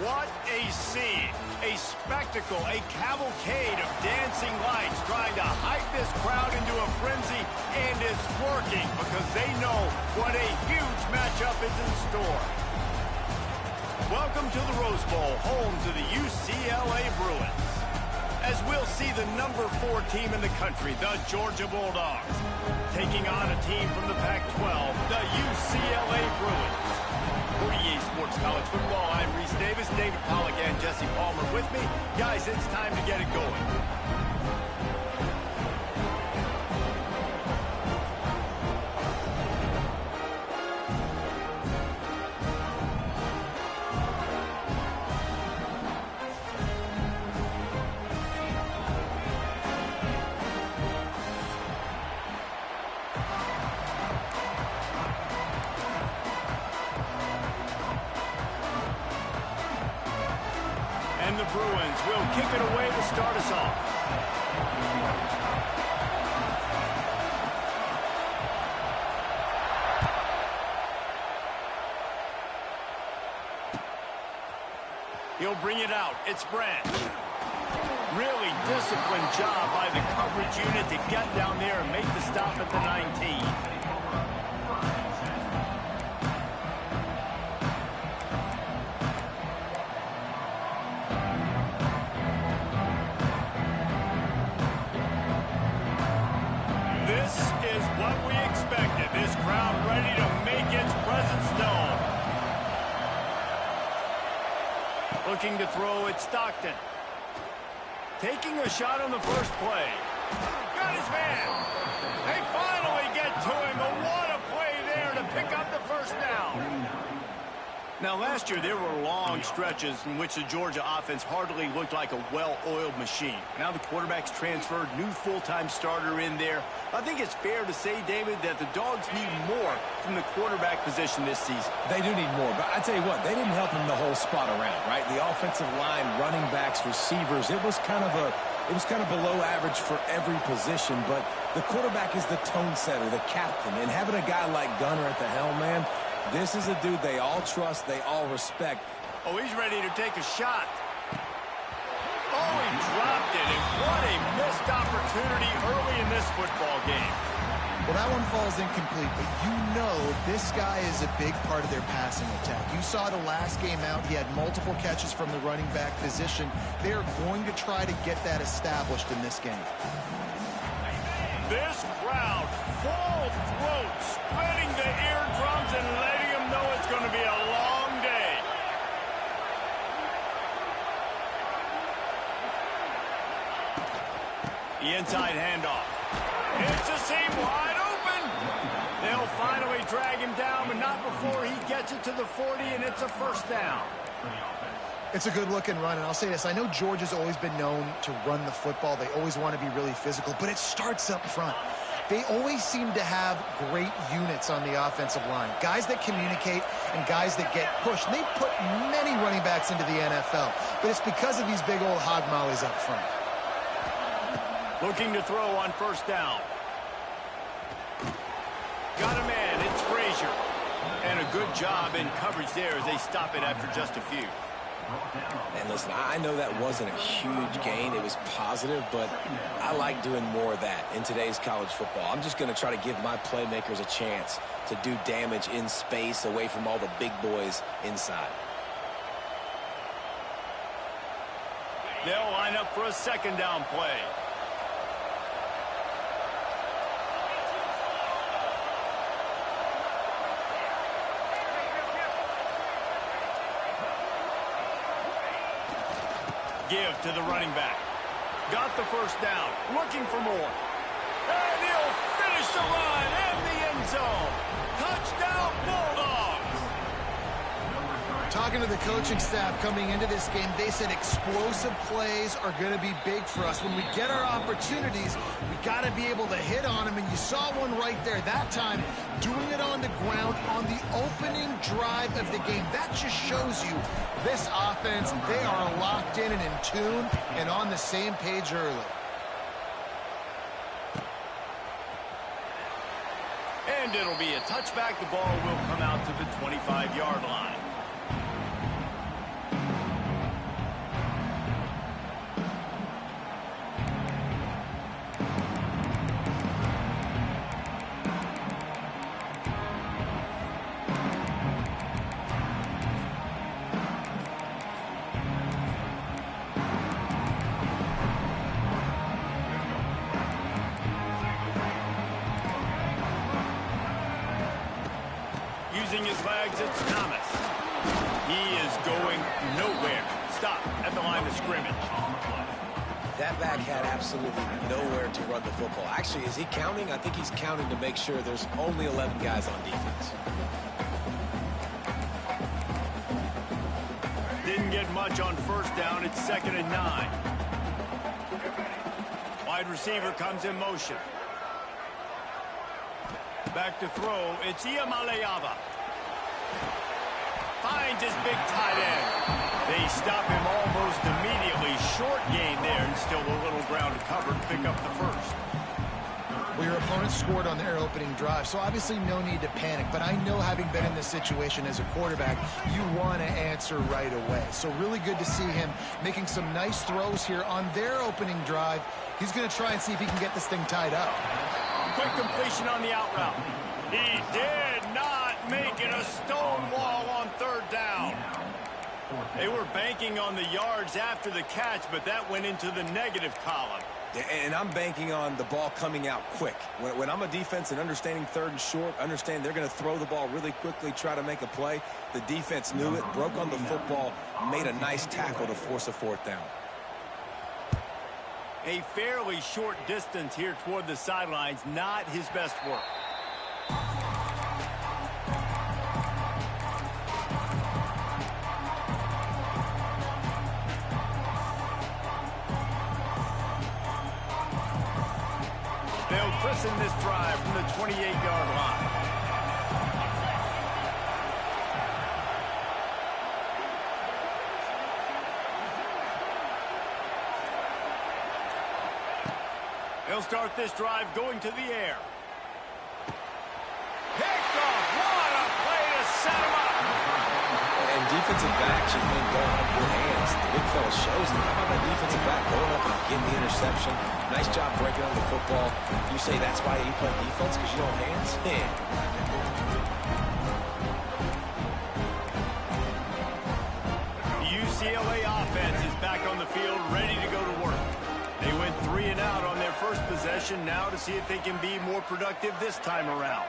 What a scene, a spectacle, a cavalcade of dancing lights trying to hype this crowd into a frenzy, and it's working because they know what a huge matchup is in store. Welcome to the Rose Bowl, home to the UCLA Bruins. As we'll see the number 4 team in the country, the Georgia Bulldogs, taking on a team from the Pac-12, the UCLA Bruins. For EA Sports College Football, I'm Reese Davis, David Pollack, and Jesse Palmer with me. Guys, it's time to get it going. And the Bruins will kick it away to start us off. He'll bring it out. It's Brand. Really disciplined job by the coverage unit to get down there and make the stop at the 19. This is what we expected. This crowd ready to make its presence known. Looking to throw it, Stockton. Taking a shot on the first play. Got his man. They finally get to him. But what a play there to pick up the first down. Now, last year, there were long stretches in which the Georgia offense hardly looked like a well-oiled machine. Now the quarterback's transferred, new full-time starter in there. I think it's fair to say, David, that the Dogs need more from the quarterback position this season. They do need more, but I tell you what, they didn't help them the whole spot around, right? The offensive line, running backs, receivers, it was kind of below average for every position, but the quarterback is the tone setter, the captain, and having a guy like Gunner at the helm, man, this is a dude they all trust, they all respect. Oh, he's ready to take a shot. Oh, he dropped it, and what a missed opportunity early in this football game. Well, that one falls incomplete, but you know this guy is a big part of their passing attack. You saw the last game out, he had multiple catches from the running back position. They are going to try to get that established in this game. This crowd, full throat, splitting the eardrums and letting them know it's going to be a long day. The inside handoff. It's a seam wide open. They'll finally drag him down, but not before he gets it to the 40, and it's a first down. It's a good-looking run, and I'll say this. I know Georgia's always been known to run the football. They always want to be really physical, but it starts up front. They always seem to have great units on the offensive line, guys that communicate and guys that get pushed. And they put many running backs into the NFL, but it's because of these big old hog mollies up front. Looking to throw on first down. Got a man. It's Frazier. And a good job in coverage there as they stop it after just a few. And listen, I know that wasn't a huge gain. It was positive, but I like doing more of that in today's college football. I'm just going to try to give my playmakers a chance to do damage in space away from all the big boys inside. They'll line up for a second down play. Give to the running back. Got the first down. Looking for more. And he'll finish the run in the end zone. Touchdown, Bulldogs. Talking to the coaching staff coming into this game, they said explosive plays are going to be big for us. When we get our opportunities, we got to be able to hit on them, and you saw one right there. That time, doing it on the ground on the opening drive of the game. That just shows you this offense, they are locked in and in tune and on the same page early. And it'll be a touchback. The ball will come out to the 25-yard line. line of scrimmage. That back had absolutely nowhere to run the football. Actually, is he counting? I think he's counting to make sure there's only 11 guys on defense. Didn't get much on first down. It's 2nd and 9. Wide receiver comes in motion. Back to throw. It's Iamaleava. Finds his big tight end. They stop him almost immediately. Short gain there and still a little ground to cover to pick up the first. Well, your opponent scored on their opening drive, so obviously no need to panic. But I know, having been in this situation as a quarterback, you want to answer right away. So really good to see him making some nice throws here on their opening drive. He's going to try and see if he can get this thing tied up. Quick completion on the out route. He did not make it a stone wall on 3rd down. They were banking on the yards after the catch, but that went into the negative column. And I'm banking on the ball coming out quick. When I'm a defense and understanding 3rd and short, understand they're going to throw the ball really quickly, try to make a play. The defense knew it, broke on the football, made a nice tackle to force a 4th down. A fairly short distance here toward the sidelines, not his best work. They'll christen this drive from the 28-yard line. They'll start this drive going to the air. Picked off. What a play to set him up. And defensive backs, you think, don't have good hands. The big fella shows them. How about that defensive back going up and getting the interception? Nice job breaking on the football. You say that's why you play defense, because you don't have hands? Yeah. The UCLA offense is back on the field, ready to go to work. They went 3 and out on their first possession, now to see if they can be more productive this time around.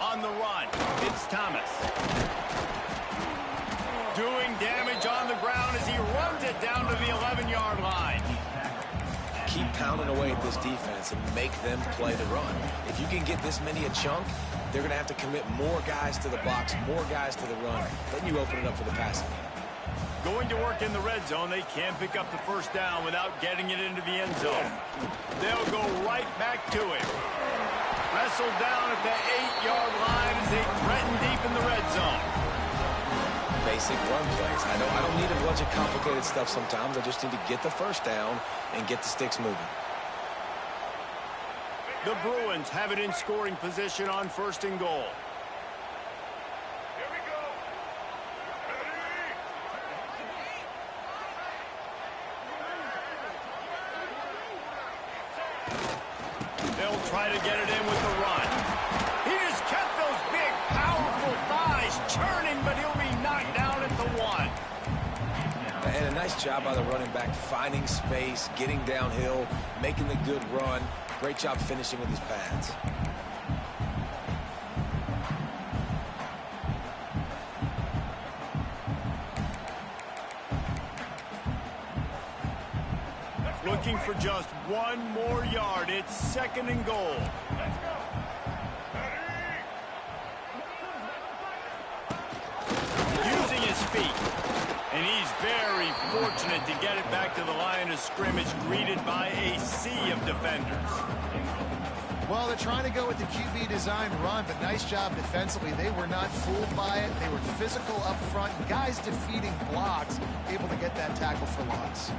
On the run, it's Thomas. Doing damage on the ground as he runs it down to the 11-yard line. Keep pounding away at this defense and make them play the run. If you can get this many a chunk, they're going to have to commit more guys to the box, more guys to the run. Then you open it up for the passing game. Going to work in the red zone, they can't pick up the first down without getting it into the end zone. They'll go right back to him. Wrestled down at the 8-yard line as they threaten deep in the red zone. Basic run plays. I don't need a bunch of complicated stuff sometimes. I just need to get the first down and get the sticks moving. The Bruins have it in scoring position on 1st and goal. They'll try to get it in with the run. He just kept those big, powerful thighs churning, but he'll be knocked down at the 1. And a nice job by the running back, finding space, getting downhill, making the good run. Great job finishing with his pads. Looking for just 1 more yard. It's 2nd and goal. Using his feet. And he's very fortunate to get it back to the line of scrimmage, greeted by a sea of defenders. Well, they're trying to go with the QB design run, but nice job defensively. They were not fooled by it. They were physical up front. Guys defeating blocks, able to get that tackle for loss.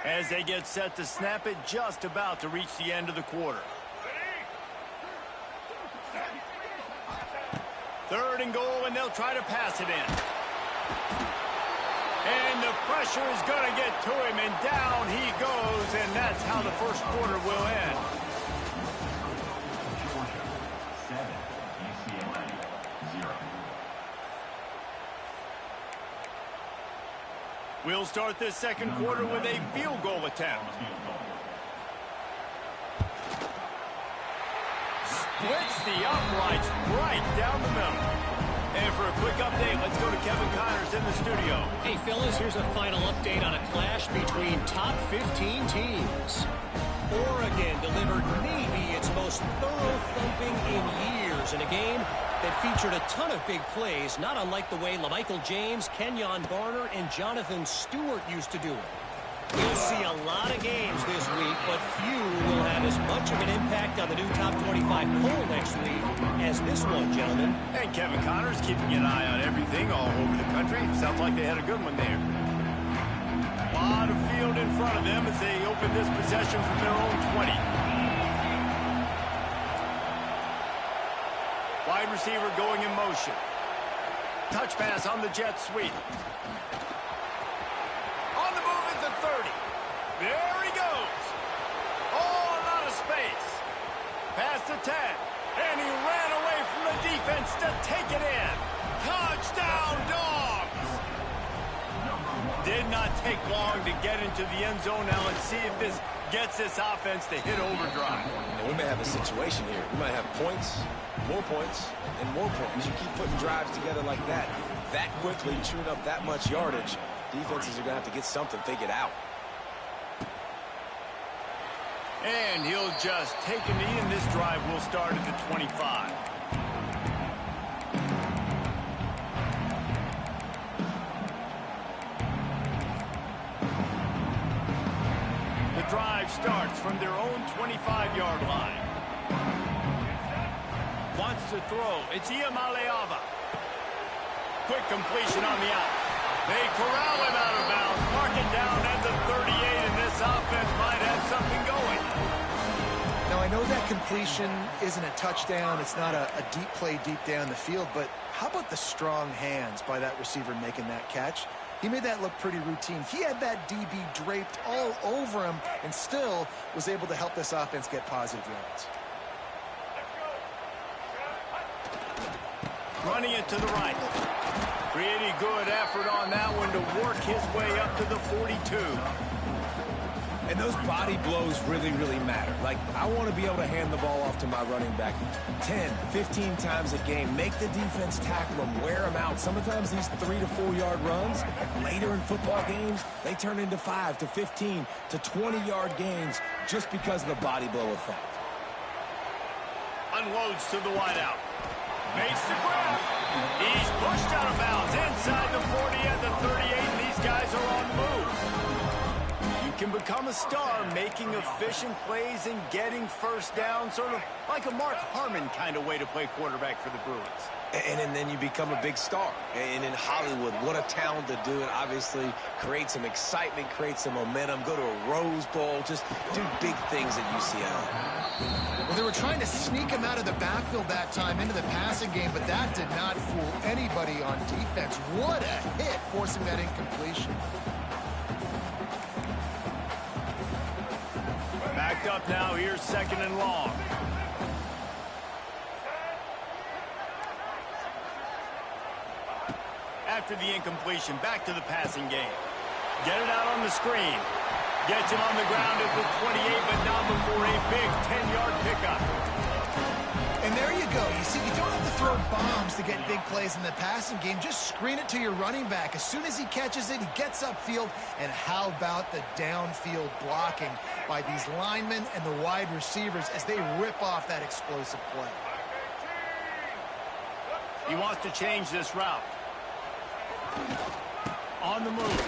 As they get set to snap it, just about to reach the end of the quarter. 3rd and goal, and they'll try to pass it in. And the pressure is going to get to him, and down he goes, and that's how the first quarter will end. We'll start this second quarter with a field goal attempt. splits the uprights right down the middle. And for a quick update, let's go to Kevin Connors in the studio. Hey, fellas, here's a final update on a clash between top 15 teams. Oregon delivered maybe its most thorough thumping in years in a game that featured a ton of big plays, not unlike the way LaMichael James, Kenyon Garner, and Jonathan Stewart used to do it. You'll see a lot of games this week, but few will have as much of an impact on the new top 25 poll next week as this one, gentlemen. And Kevin Connors keeping an eye on everything all over the country. Sounds like they had a good one there. A lot of field in front of them as they open this possession from their own 20. Wide receiver going in motion. Touch pass on the jet sweep. On the move is the 30. There he goes. Oh, a lot of space. Past the 10. And he ran away from the defense to take it in. Touchdown, Dogs! Did not take long to get into the end zone. Now let's see if this gets this offense to hit overdrive. And we may have a situation here. We might have points, and more points. You keep putting drives together like that quickly, chewing up that much yardage, defenses are going to have to get something figured out. And he'll just take a knee, and this drive will start at the 25. The drive starts from their own 25-yard line. Wants to throw. It's Iamaleava. Quick completion on the out. They corral him out of bounds. Mark it down at the 38, and this offense might have something going. Now, I know that completion isn't a touchdown. It's not a deep play deep down the field, but how about the strong hands by that receiver making that catch? He made that look pretty routine. He had that DB draped all over him and still was able to help this offense get positive yards. Running it to the right. Pretty good effort on that one to work his way up to the 42. And those body blows really, really matter. Like, I want to be able to hand the ball off to my running back 10, 15 times a game. Make the defense tackle them, wear them out. Sometimes these 3 to 4 yard runs, later in football games, they turn into 5 to 15 to 20 yard gains just because of the body blow effect. Unloads to the wideout. Makes the grab. He's pushed out of bounds inside the 40 and the 38, and these guys are on the move. You can become a star making efficient plays and getting first down, sort of like a Mark Harmon kind of way to play quarterback for the Bruins. And then you become a big star. And in Hollywood, what a talent to do it. Obviously, create some excitement, create some momentum, go to a Rose Bowl, just do big things at UCLA. Well, they were trying to sneak him out of the backfield that time into the passing game, but that did not fool anybody on defense. What a hit, forcing that incompletion. Backed up now, here's 2nd and long. After the incompletion, back to the passing game. Get it out on the screen. Gets him on the ground at the 28, but not before a big 10-yard pickup. And there you go. You see, you don't have to throw bombs to get big plays in the passing game. Just screen it to your running back. As soon as he catches it, he gets upfield. And how about the downfield blocking by these linemen and the wide receivers as they rip off that explosive play? He wants to change this route. On the move.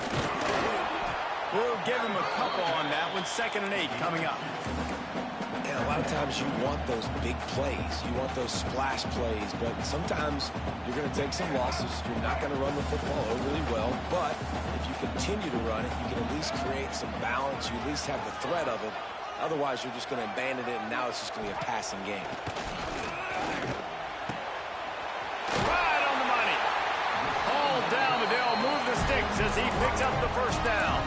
We'll give him a couple on that one. 2nd and 8 coming up. And a lot of times you want those big plays. You want those splash plays. But sometimes you're going to take some losses. You're not going to run the football overly well. But if you continue to run it, you can at least create some balance. You at least have the threat of it. Otherwise, you're just going to abandon it, and now it's just going to be a passing game. Right on the money. Hold down, but they'll move the sticks as he picks up the first down.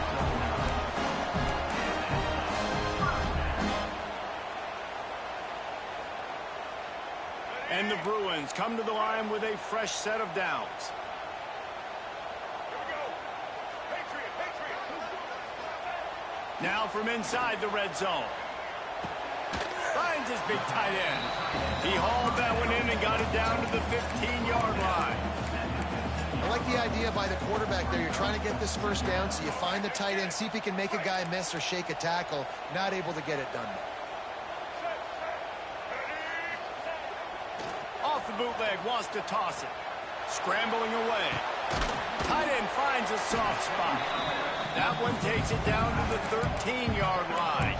And the Bruins come to the line with a fresh set of downs. Now from inside the red zone. Finds finds his big tight end. He hauled that one in and got it down to the 15-yard line. I like the idea by the quarterback there. You're trying to get this first down, so you find the tight end, see if he can make a guy miss or shake a tackle. Not able to get it done. Off the bootleg, wants to toss it. Scrambling away. Tight end finds a soft spot. That one takes it down to the 13-yard line.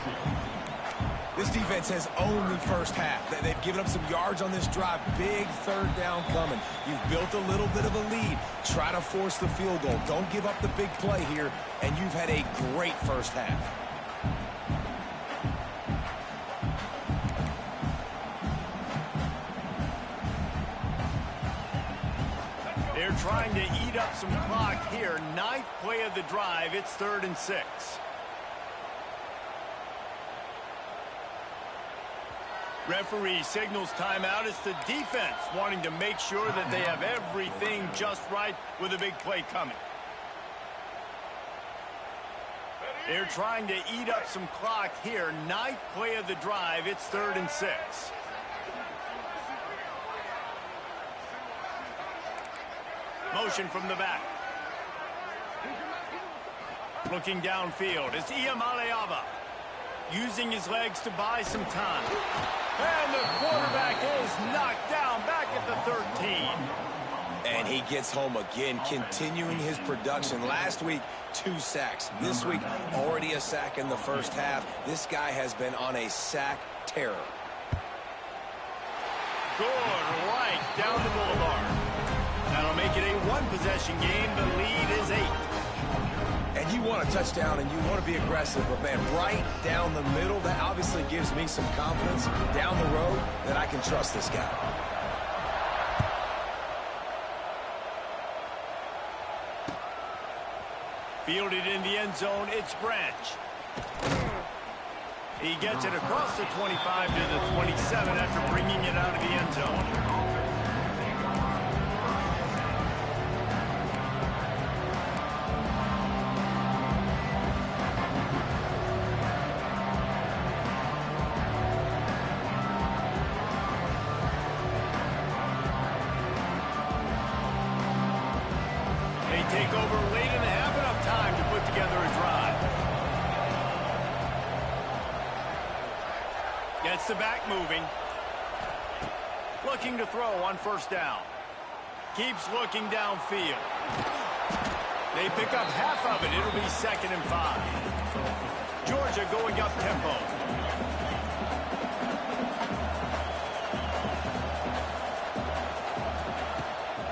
This defense has only first half. They've given up some yards on this drive. Big third down coming. You've built a little bit of a lead. Try to force the field goal. Don't give up the big play here, and you've had a great first half. They're trying to eat up some clock here. 9th play of the drive. It's 3rd and 6. Referee signals timeout. It's the defense wanting to make sure that they have everything just right with a big play coming. They're trying to eat up some clock here. 9th play of the drive. It's 3rd and 6. Motion from the back. Looking downfield. It's Iamaleava using his legs to buy some time. And the quarterback is knocked down back at the 13. And he gets home again, continuing his production. Last week, 2 sacks. This week, already a sack in the first half. This guy has been on a sack terror. Good, right down the boulevard. That'll make it a one-possession game. The lead is 8. And you want a touchdown and you want to be aggressive, but man, right down the middle, that obviously gives me some confidence down the road that I can trust this guy. Fielded in the end zone, it's Branch. He gets it across the 25 to the 27 after bringing it out of the end zone. Take over late in the half, enough time to put together a drive. Gets the back moving. Looking to throw on first down. Keeps looking downfield. They pick up half of it. It'll be 2nd and 5. Georgia going up tempo.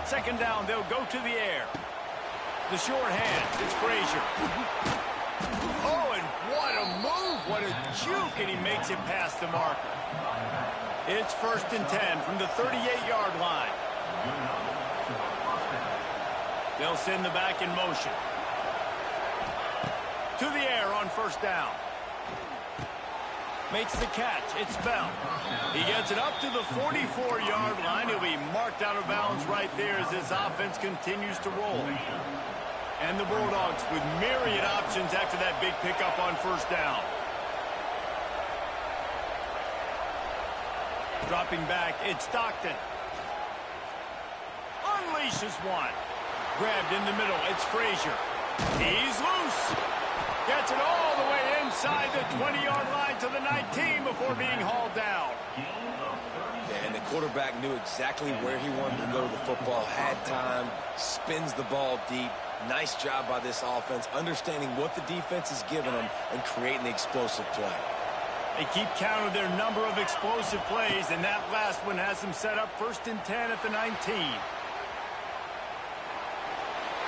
Second down, they'll go to the air. The short hand, it's Frazier. Oh, and what a move, what a juke, and he makes it past the marker. It's 1st and 10 from the 38-yard line. They'll send the back in motion. To the air on first down. Makes the catch, it's Bell. He gets it up to the 44-yard line. He'll be marked out of bounds right there as his offense continues to roll. And the Bulldogs with myriad options after that big pickup on first down. Dropping back, it's Stockton. Unleashes one. Grabbed in the middle, it's Frazier. He's loose. Gets it all the way inside the 20-yard line to the 19 before being hauled down. And the quarterback knew exactly where he wanted to go to the football, had time, spins the ball deep. Nice job by this offense, understanding what the defense is giving them and creating the explosive play. They keep count of their number of explosive plays, and that last one has them set up 1st and 10 at the 19.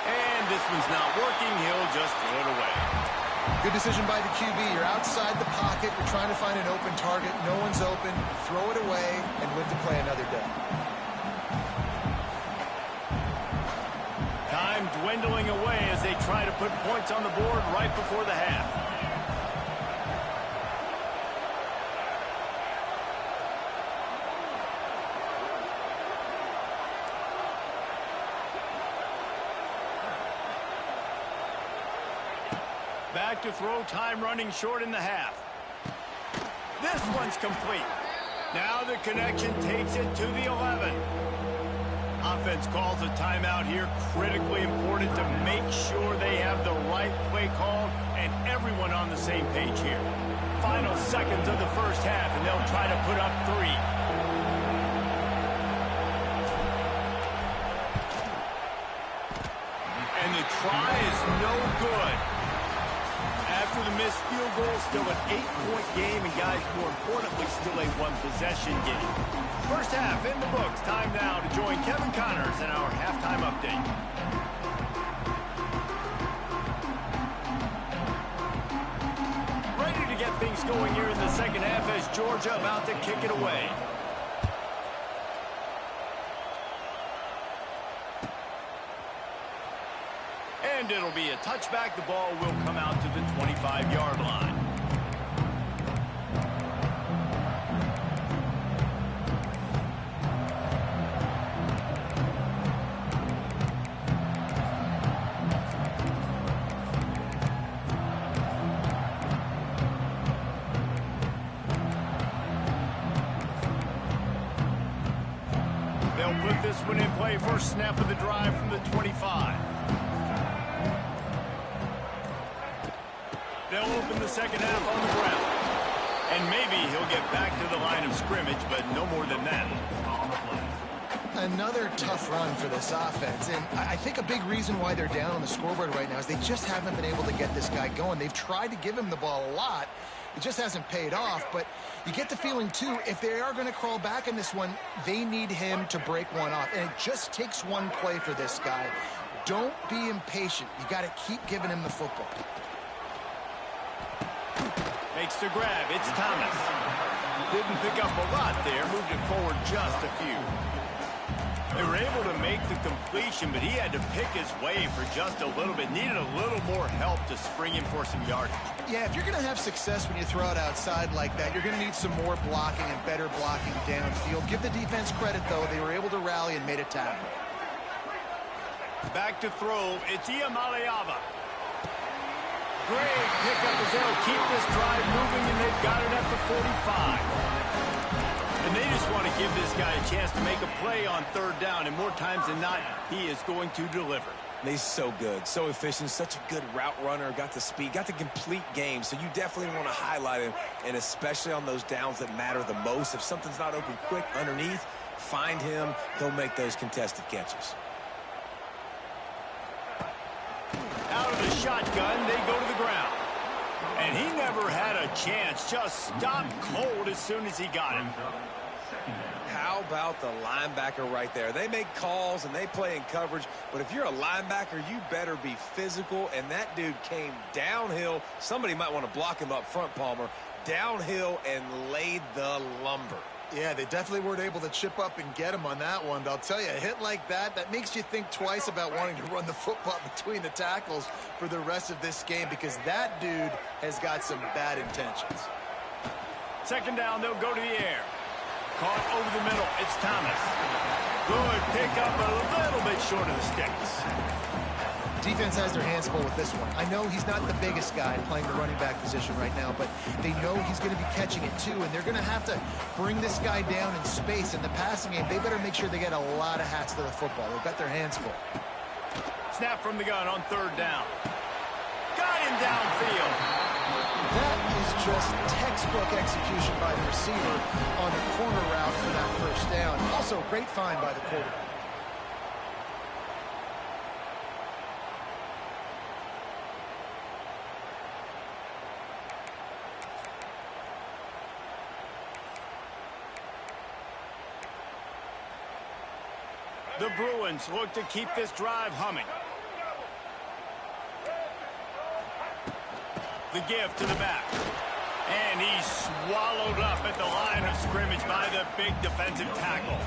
And this one's not working. He'll just throw it away. Good decision by the QB. You're outside the pocket. You're trying to find an open target. No one's open. Throw it away and live to play another day. Time dwindling away as they try to put points on the board right before the half. Back to throw, time running short in the half. This one's complete. Now the connection takes it to the 11. Offense calls a timeout here. Critically important to make sure they have the right play called and everyone on the same page here. Final seconds of the first half, and they'll try to put up 3. And the try is no good. After the missed field goal, still an 8-point game, and guys, more importantly, still a one-possession game. First half in the books. Time now to join Kevin Connors in our halftime update. Ready to get things going here in the second half as Georgia about to kick it away. And it'll be a touchback. The ball will come out to the 25-yard line. They'll put this one in play. First snap of the drive from the 25. They'll open the second half on the ground. And maybe he'll get back to the line of scrimmage, but no more than that. Another tough run for this offense. And I think a big reason why they're down on the scoreboard right now is they just haven't been able to get this guy going. They've tried to give him the ball a lot. It just hasn't paid off. But you get the feeling, too, if they are going to crawl back in this one, they need him to break one off. And it just takes one play for this guy. Don't be impatient. You got to keep giving him the football. Makes the grab. It's Thomas. Didn't pick up a lot there. Moved it forward just a few. They were able to make the completion, but he had to pick his way for just a little bit. Needed a little more help to spring him for some yardage. Yeah, if you're going to have success when you throw it outside like that, you're going to need some more blocking and better blocking downfield. Give the defense credit, though. They were able to rally and made a tackle. Back to throw. It's Iamaleava. Great pickup as they'll keep this drive moving, and they've got it at the 45. And they just want to give this guy a chance to make a play on third down, and more times than not, he is going to deliver. He's so good, so efficient, such a good route runner, got the speed, got the complete game, so you definitely want to highlight him, and especially on those downs that matter the most. If something's not open quick underneath, find him, he'll make those contested catches. Out of the shotgun, they go to the ground. And he never had a chance, just stopped cold as soon as he got him. How about the linebacker right there? They make calls and they play in coverage, but if you're a linebacker, you better be physical, and that dude came downhill. Somebody might want to block him up front, Palmer. Downhill and laid the lumber. Yeah, they definitely weren't able to chip up and get him on that one. But I'll tell you, a hit like that, that makes you think twice about wanting to run the football between the tackles for the rest of this game, because that dude has got some bad intentions. Second down, they'll go to the air. Caught over the middle. It's Thomas. Good pickup, a little bit short of the sticks. Defense has their hands full with this one. I know he's not the biggest guy playing the running back position right now, but they know he's going to be catching it too, and they're going to have to bring this guy down in space. In the passing game, they better make sure they get a lot of hats to the football. They've got their hands full. Snap from the gun on third down. Got him downfield. That is just textbook execution by the receiver on the corner route for that first down. Also, great find by the quarterback. The Bruins look to keep this drive humming. The give to the back. And he's swallowed up at the line of scrimmage by the big defensive tackle.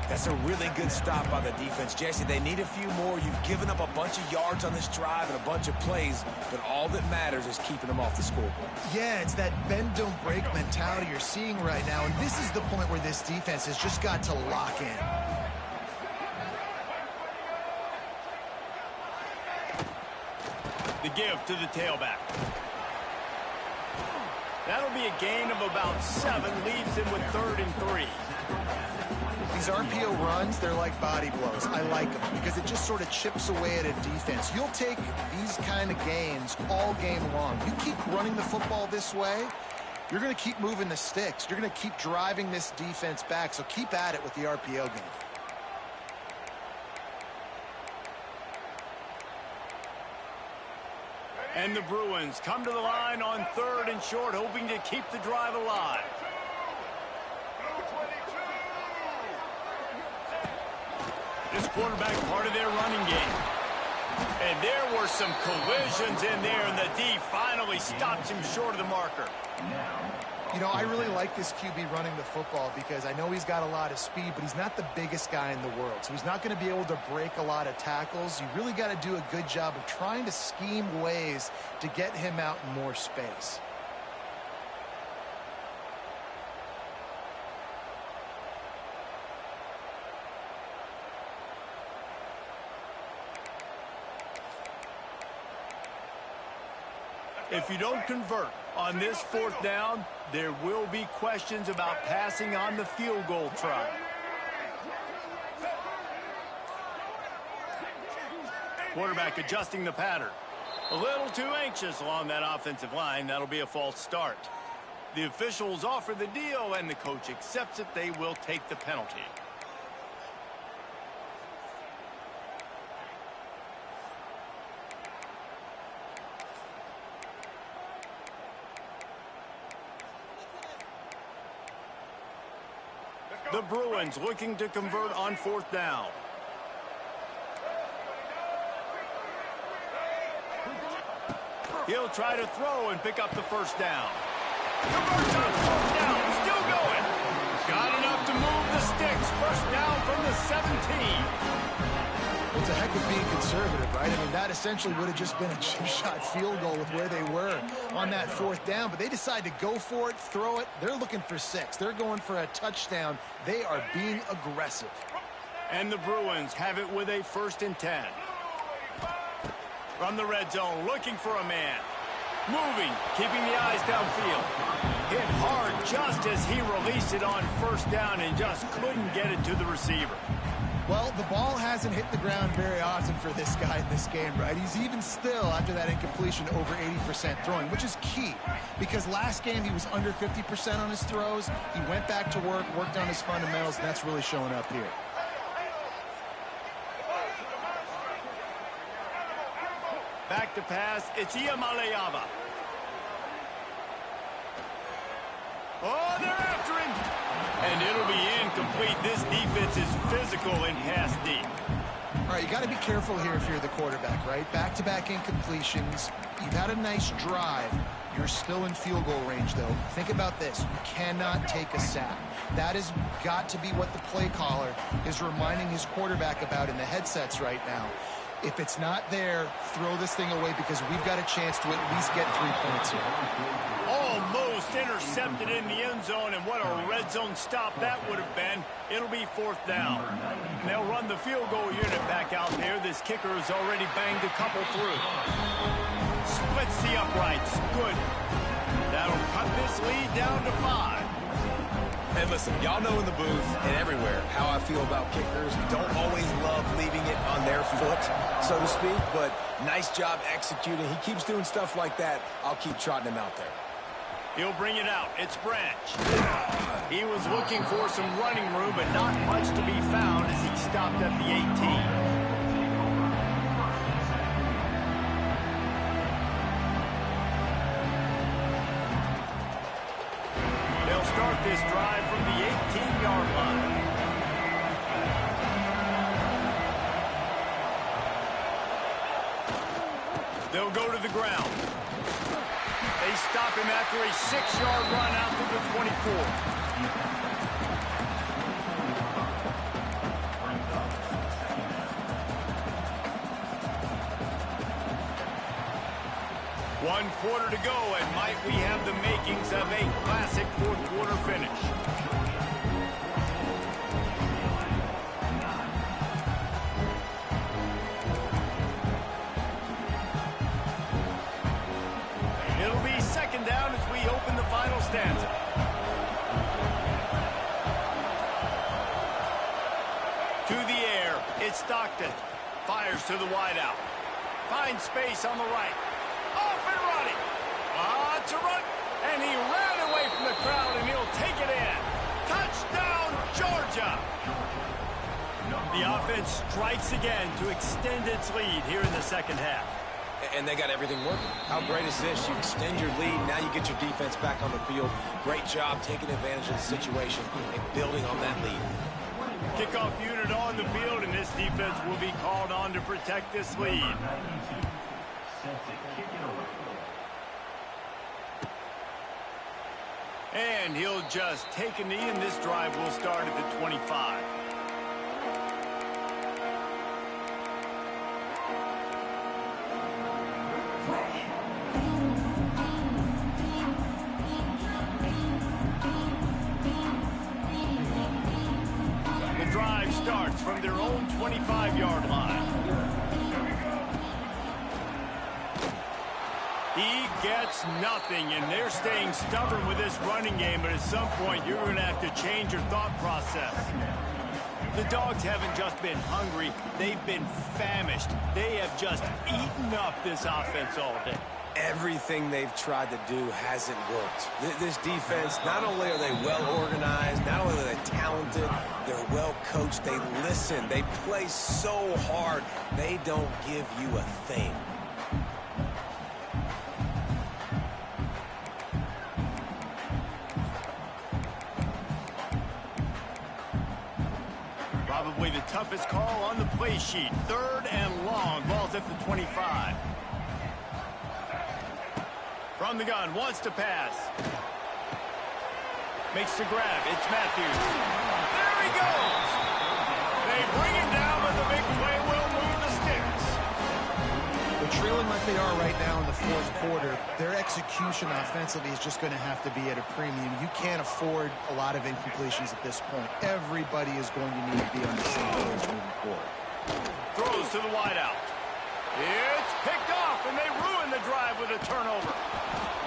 That's a really good stop by the defense, Jesse. They need a few more. You've given up a bunch of yards on this drive and a bunch of plays, but all that matters is keeping them off the scoreboard. Yeah, it's that bend, don't break mentality you're seeing right now, and this is the point where this defense has just got to lock in. The give to the tailback. That'll be a gain of about 7, leaves him with 3rd and 3. These RPO runs, they're like body blows. I like them because it just sort of chips away at a defense. You'll take these kind of gains all game long. You keep running the football this way, you're going to keep moving the sticks. You're going to keep driving this defense back, so keep at it with the RPO game. And the Bruins come to the line on 3rd and short, hoping to keep the drive alive. This quarterback part of their running game. And there were some collisions in there, and the D finally stops him short of the marker. You know, I really like this QB running the football because I know he's got a lot of speed, but he's not the biggest guy in the world. So he's not going to be able to break a lot of tackles. You really got to do a good job of trying to scheme ways to get him out in more space. If you don't convert on this 4th down, there will be questions about passing on the field goal try. Quarterback adjusting the pattern. A little too anxious along that offensive line. That'll be a false start. The officials offer the deal, and the coach accepts it. They will take the penalty. The Bruins looking to convert on 4th down. He'll try to throw and pick up the 1st down. Converts on 4th down, still going. Got enough to move the sticks. 1st down from the 17. It's a heck of being conservative, right? I mean, that essentially would have just been a chip-shot field goal with where they were on that 4th down, but they decide to go for it, throw it. They're looking for 6. They're going for a touchdown. They are being aggressive. And the Bruins have it with a 1st and 10. From the red zone, looking for a man. Moving, keeping the eyes downfield. Hit hard just as he released it on 1st down and just couldn't get it to the receiver. Well, the ball hasn't hit the ground very often for this guy in this game, right? He's even still, after that incompletion, over 80% throwing, which is key. Because last game, he was under 50% on his throws. He went back to work, worked on his fundamentals, and that's really showing up here. Back to pass, it's Iamaleava. Oh, they're after him. And it'll be incomplete. This defense is physical in pass deep. All right, you got to be careful here if you're the quarterback, right? Back-to-back incompletions. You've had a nice drive. You're still in field goal range, though. Think about this. You cannot take a sack. That has got to be what the play caller is reminding his quarterback about in the headsets right now. If it's not there, throw this thing away because we've got a chance to at least get 3 points here. Almost intercepted in the end zone, and what a red zone stop that would have been. It'll be 4th down. And they'll run the field goal unit back out there. This kicker has already banged a couple through. Splits the uprights. Good. That'll cut this lead down to 5. And listen, y'all know in the booth and everywhere how I feel about kickers. Don't always love leaving it on their foot, so to speak, but nice job executing. He keeps doing stuff like that. I'll keep trotting him out there. He'll bring it out. It's Branch. He was looking for some running room, but not much to be found as he stopped at the 18. Start this drive from the 18-yard line. They'll go to the ground. They stop him after a 6-yard run out to the 24. One quarter to go, and might we have the makings of a classic fourth-quarter finish. It'll be 2nd down as we open the final. To the air, it's Stockton. Fires to the wideout. Finds space on the right. Off and running. Lots of run. And he ran away from the crowd, and he'll take it in. Touchdown, Georgia. The offense strikes again to extend its lead here in the second half. And they got everything working. How great is this? You extend your lead, now you get your defense back on the field. Great job taking advantage of the situation and building on that lead. Kickoff unit on the field, and this defense will be called on to protect this lead. And he'll just take a knee, and this drive will start at the 25. The drive starts from their own 25-yard line. He gets nothing, and they're staying stubborn with this running game, but at some point you're going to have to change your thought process. The Dogs haven't just been hungry, they've been famished. They have just eaten up this offense all day. Everything they've tried to do hasn't worked. This defense, not only are they well organized, not only are they talented, they're well coached, they listen, they play so hard, they don't give you a thing. Probably the toughest call on the play sheet. 3rd and long. Ball's at the 25. From the gun, wants to pass. Makes the grab. It's Matthews. There he goes. They bring him down, but the big play will move the sticks. They're trailing like they are right now in the 4th quarter. Their execution offensively is just going to have to be at a premium. You can't afford a lot of incompletions at this point. Everybody is going to need to be on the same page moving forward. Throws to the wideout. It's picked off, and they ruin the drive with a turnover.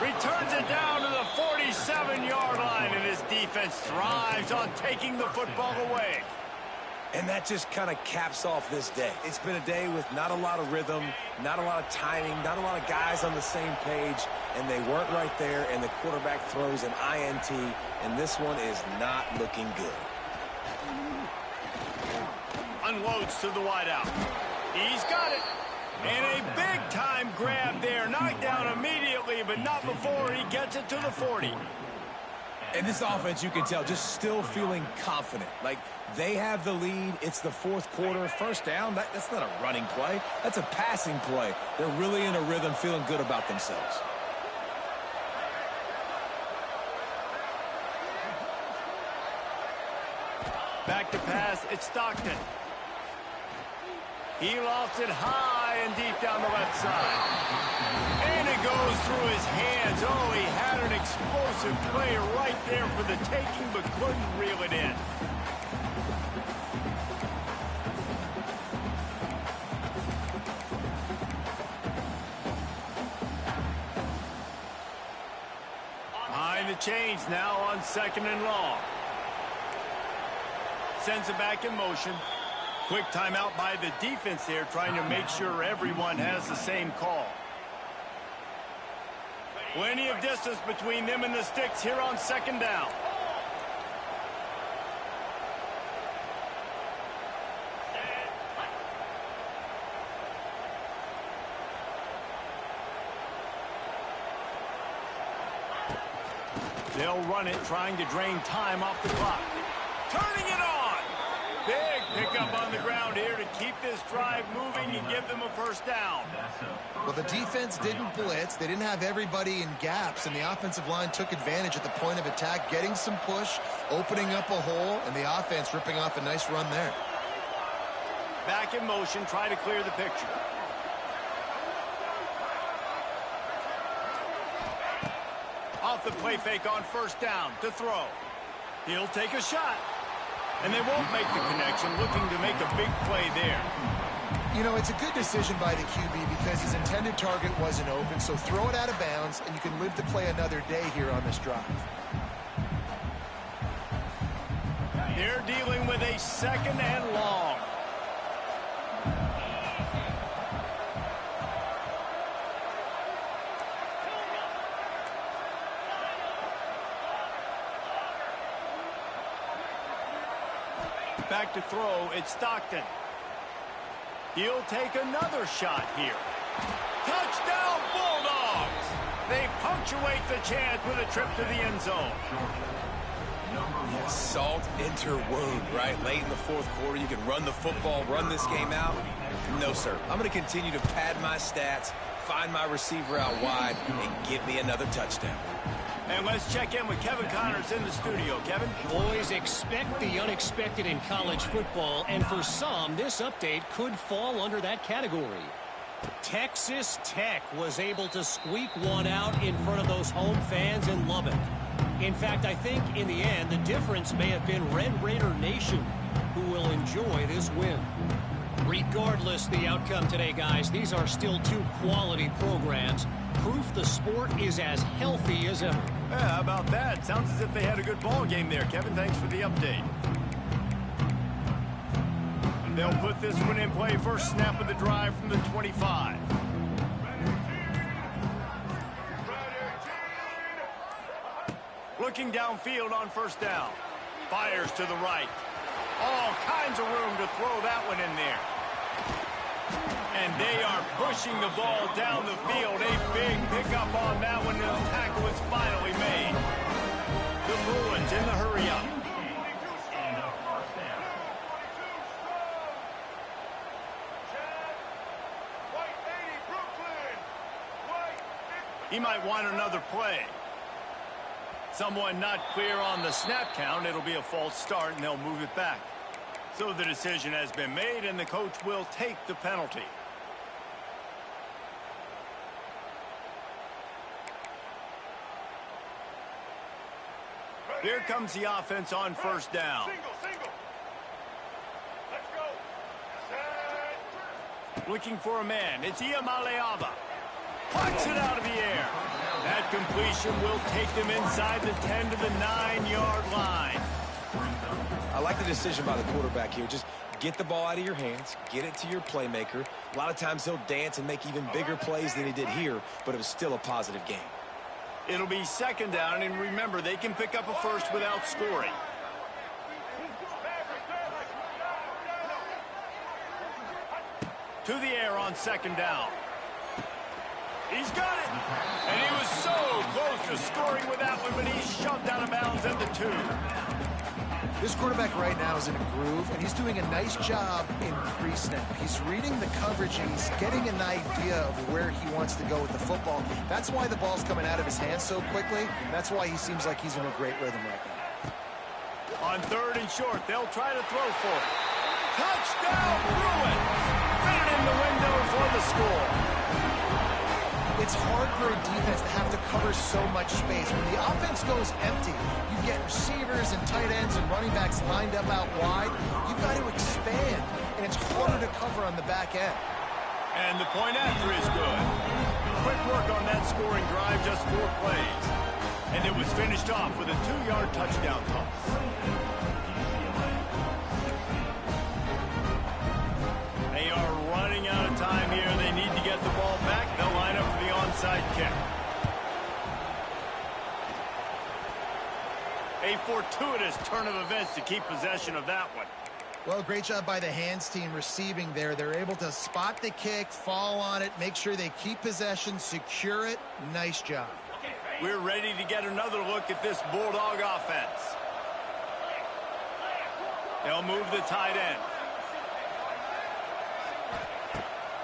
Returns it down to the 47-yard line, and his defense thrives on taking the football away. And that just kind of caps off this day. It's been a day with not a lot of rhythm, not a lot of timing, not a lot of guys on the same page, and they weren't right there, and the quarterback throws an INT, and this one is not looking good. Unloads to the wideout. He's got it. And a big-time grab there. Knocked down immediately, but not before he gets it to the 40. And this offense, you can tell, just still feeling confident. Like, they have the lead. It's the 4th quarter. First down, that's not a running play. That's a passing play. They're really in a rhythm, feeling good about themselves. Back to pass, it's Stockton. He lofts it high and deep down the left side. And it goes through his hands. Oh, he had an explosive play right there for the taking, but couldn't reel it in. Behind the chains now on 2nd and long. Sends it back in motion. Quick timeout by the defense here, trying to make sure everyone has the same call. Plenty of distance between them and the sticks here on 2nd down. They'll run it, trying to drain time off the clock. Turning it on. Big pickup on the ground here to keep this drive moving and give them a first down. Well, the defense didn't blitz. They didn't have everybody in gaps, and the offensive line took advantage at the point of attack, getting some push, opening up a hole, and the offense ripping off a nice run there. Back in motion, try to clear the picture. Off the play fake on first down to throw. He'll take a shot. And they won't make the connection, looking to make a big play there. You know, it's a good decision by the QB because his intended target wasn't open, so throw it out of bounds, and you can live to play another day here on this drive. They're dealing with a 2nd and long. Back to throw, it's Stockton. He'll take another shot here. Touchdown, Bulldogs! They punctuate the chance with a trip to the end zone. Yeah, salt enter wound, right? Late in the fourth quarter, you can run the football, run this game out. No, sir. I'm going to continue to pad my stats, find my receiver out wide, and give me another touchdown. And let's check in with Kevin Connors in the studio. Kevin? Boys, expect the unexpected in college football, and for some, this update could fall under that category. Texas Tech was able to squeak one out in front of those home fans in Lubbock. In fact, I think in the end, the difference may have been Red Raider Nation, who will enjoy this win. Regardless the outcome today, guys, these are still two quality programs. Proof the sport is as healthy as ever. Yeah, how about that? Sounds as if they had a good ball game there, Kevin. Thanks for the update. They'll put this one in play. First snap of the drive from the 25. Looking downfield on first down. Fires to the right. All kinds of room to throw that one in there. And they are pushing the ball down the field. A big pickup on that one, and the tackle is finally made. The Bruins in the hurry-up. He might want another play. Someone not clear on the snap count. It'll be a false start, and they'll move it back. So the decision has been made, and the coach will take the penalty. Here comes the offense on first down. Single. Let's go. Looking for a man. It's Iamaleava. Pucks it out of the air. That completion will take them inside the 10 to the 9-yard line. I like the decision by the quarterback here. Just get the ball out of your hands, get it to your playmaker. A lot of times he'll dance and make even bigger plays than he did here, but it was still a positive game. It'll be second down, and remember, they can pick up a first without scoring. To the air on second down. He's got it! And he was so close to scoring with that one, but he's shoved out of bounds at the 2. This quarterback right now is in a groove, and he's doing a nice job in pre-snap. He's reading the coverage, and he's getting an idea of where he wants to go with the football. That's why the ball's coming out of his hands so quickly. That's why he seems like he's in a great rhythm right now. On third and short, they'll try to throw for it. Touchdown, Bruins! Fit in the window for the score. It's hard for a defense to have to cover so much space. When the offense goes empty, you get receivers and tight ends and running backs lined up out wide. You've got to expand, and it's harder to cover on the back end. And the point after is good. Quick work on that scoring drive, just 4 plays. And it was finished off with a 2-yard touchdown toss. They are running out of time here. They need to get the ball back. They'll line up for the onside kick. A fortuitous turn of events to keep possession of that one. Well, great job by the hands team receiving there. They're able to spot the kick, fall on it, make sure they keep possession, secure it. Nice job. We're ready to get another look at this Bulldog offense. They'll move the tight end.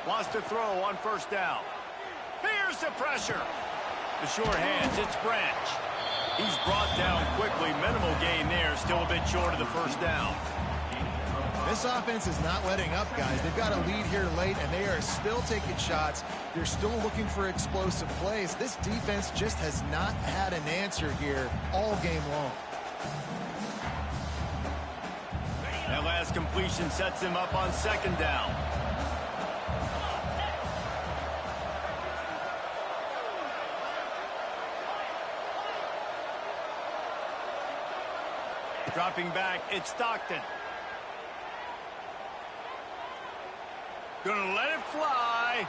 Wants to throw on first down. Here's the pressure. The short hands, it's Branch. He's brought down quickly. Minimal gain there, still a bit short of the first down. This offense is not letting up, guys. They've got a lead here late, and they are still taking shots. They're still looking for explosive plays. This defense just has not had an answer here all game long. That last completion sets him up on second down. Dropping back, it's Stockton. Gonna let it fly.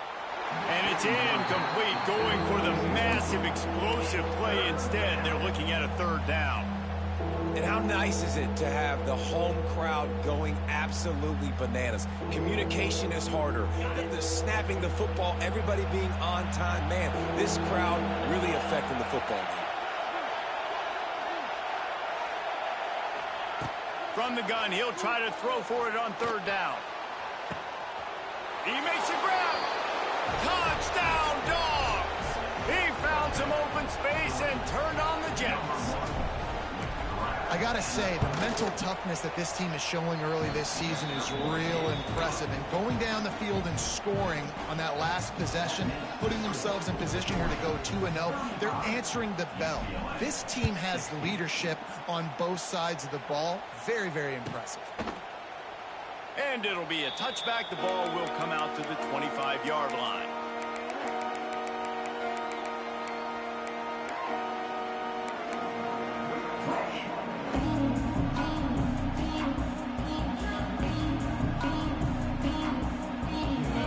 And it's incomplete, going for the massive explosive play instead. They're looking at a third down. And how nice is it to have the home crowd going absolutely bananas? Communication is harder. The snapping the football, everybody being on time. Man, this crowd really affecting the football game. From the gun, he'll try to throw for it on third down. He makes a grab. Touchdown, Dogs! He found some open space and turned on the Jets. I gotta say, the mental toughness that this team is showing early this season is real impressive. And going down the field and scoring on that last possession, putting themselves in position here to go 2-0, they're answering the bell. This team has leadership on both sides of the ball. Very, very impressive. And it'll be a touchback. The ball will come out to the 25-yard line.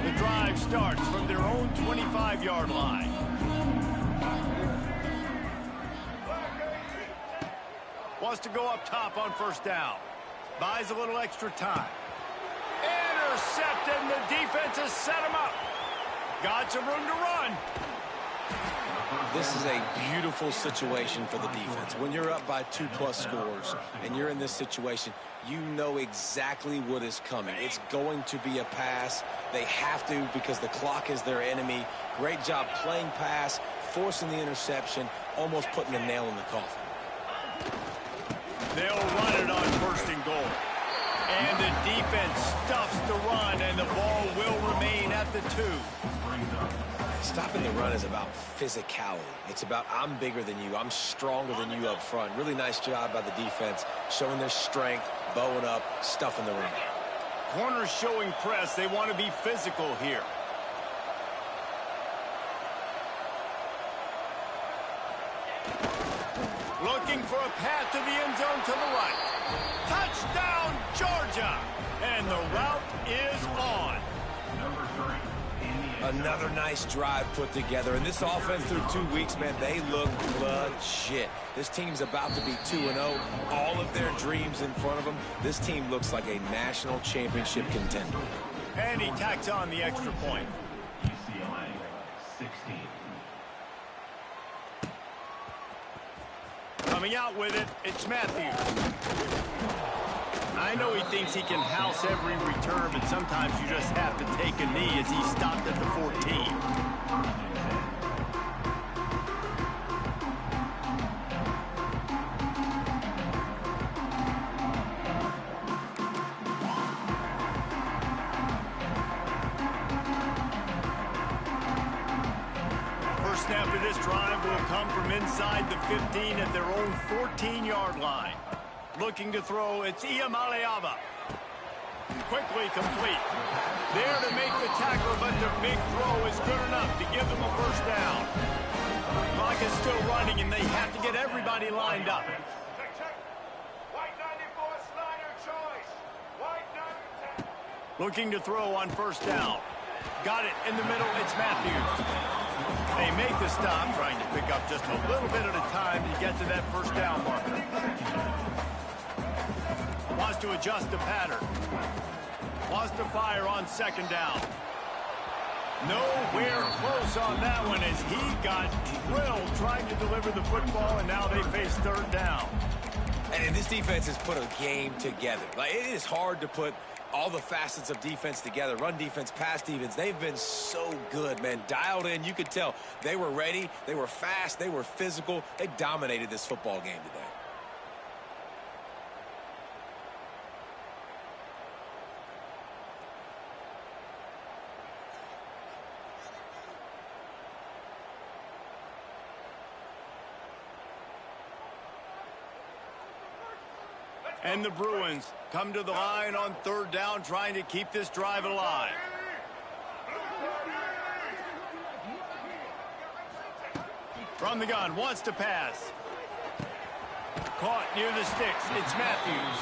The drive starts from their own 25-yard line. Wants to go up top on first down. Buys a little extra time. Intercepted, and the defense has set him up. Got some room to run. This is a beautiful situation for the defense. When you're up by 2+ scores and you're in this situation, you know exactly what is coming. It's going to be a pass. They have to because the clock is their enemy. Great job playing pass, forcing the interception, almost putting the nail in the coffin. They'll run it on first and goal. And the defense stuffs the run, and the ball will remain at the 2. Stopping the run is about physicality. It's about I'm bigger than you. I'm stronger than you up front. Really nice job by the defense, showing their strength, bowing up, stuffing the run. Corners showing press. They want to be physical here. Looking for a path to the end zone to the right. Touchdown, Georgia! And the route is on. Another nice drive put together. And this offense through 2 weeks, man, they look legit. This team's about to be 2-0. All of their dreams in front of them. This team looks like a national championship contender. And he tacks on the extra point. UCLA 16. Coming out with it, it's Matthews. I know he thinks he can house every return, but sometimes you just have to take a knee as he stopped at the 14. First snap of this drive will come from inside the 15 at their own 14-yard line. Looking to throw, it's Iamaleava. Quickly complete. There to make the tackle, but the big throw is good enough to give them a first down. Clock is still running, and they have to get everybody lined up. Check. White 94 Snyder choice. White 90. Looking to throw on first down. Got it in the middle, it's Matthews. They make the stop, trying to pick up just a little bit at a time to get to that first down marker. Wants to adjust the pattern. Wants to fire on second down. Nowhere close on that one as he got drilled trying to deliver the football, and now they face third down. And this defense has put a game together. Like, it is hard to put all the facets of defense together. Run defense, pass defense. They've been so good, man. Dialed in. You could tell they were ready. They were fast. They were physical. They dominated this football game today. And the Bruins come to the line on third down, trying to keep this drive alive. From the gun, wants to pass. Caught near the sticks, it's Matthews.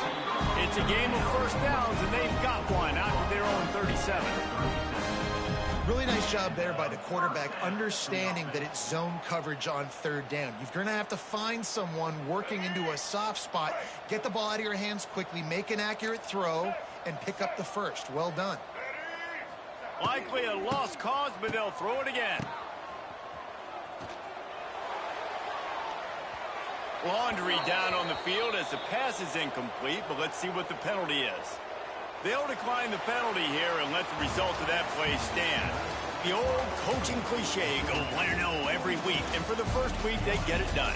It's a game of first downs, and they've got one out of their own 37. Really nice job there by the quarterback, understanding that it's zone coverage on third down. You're going to have to find someone working into a soft spot, get the ball out of your hands quickly, make an accurate throw, and pick up the first. Well done. Likely a lost cause, but they'll throw it again. Laundry down on the field as the pass is incomplete, but let's see what the penalty is. They'll decline the penalty here and let the result of that play stand. The old coaching cliche, go 1-0 every week, and for the first week, they get it done.